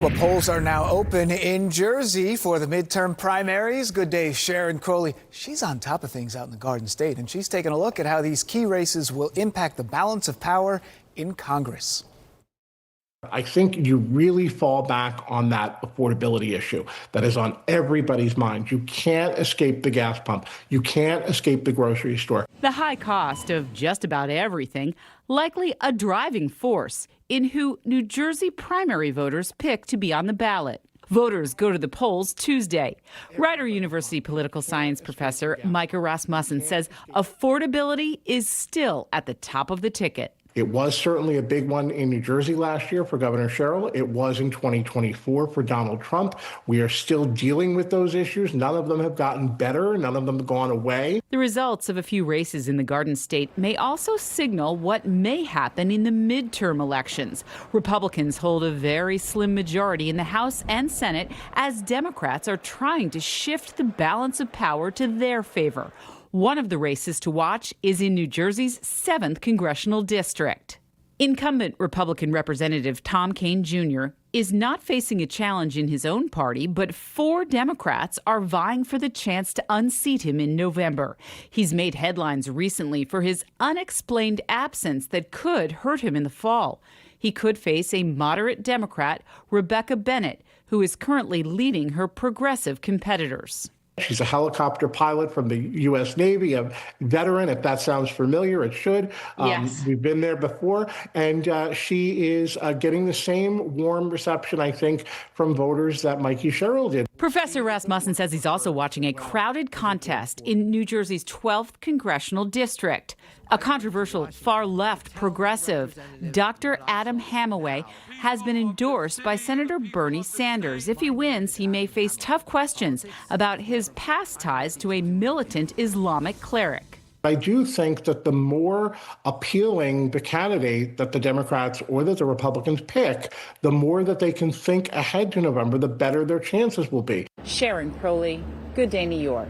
Well, polls are now open in Jersey for the midterm primaries. Good day, Sharon Crowley. She's on top of things out in the Garden State, and she's taking a look at how these key races will impact the balance of power in Congress. I think you really fall back on that affordability issue that is on everybody's mind. You can't escape the gas pump. You can't escape the grocery store. The high cost of just about everything, likely a driving force in who New Jersey primary voters pick to be on the ballot. Voters go to the polls Tuesday. Rider University political science professor Micah Rasmussen says affordability is still at the top of the ticket. It was certainly a big one in New Jersey last year for Governor Sherrill. It was in 2024 for Donald Trump. We are still dealing with those issues. None of them have gotten better. None of them have gone away. The results of a few races in the Garden State may also signal what may happen in the midterm elections. Republicans hold a very slim majority in the House and Senate as Democrats are trying to shift the balance of power to their favor. One of the races to watch is in New Jersey's 7th congressional district. Incumbent Republican Representative Tom Kean Jr. is not facing a challenge in his own party, but 4 Democrats are vying for the chance to unseat him in November. He's made headlines recently for his unexplained absence that could hurt him in the fall. He could face a moderate Democrat, Rebecca Bennett, who is currently leading her progressive competitors. She's a helicopter pilot from the U.S. Navy, a veteran. If that sounds familiar, it should. Yes. We've been there before. And she is getting the same warm reception, I think, from voters that Mikey Sherrill did. Professor Rasmussen says he's also watching a crowded contest in New Jersey's 12th congressional district. A controversial far-left progressive, Dr. Adam Hamaway, has been endorsed by Senator Bernie Sanders. If he wins, he may face tough questions about his past ties to a militant Islamic cleric. I do think that the more appealing the candidate that the Democrats or that the Republicans pick, the more that they can think ahead to November, the better their chances will be. Sharon Crowley, Good Day, New York.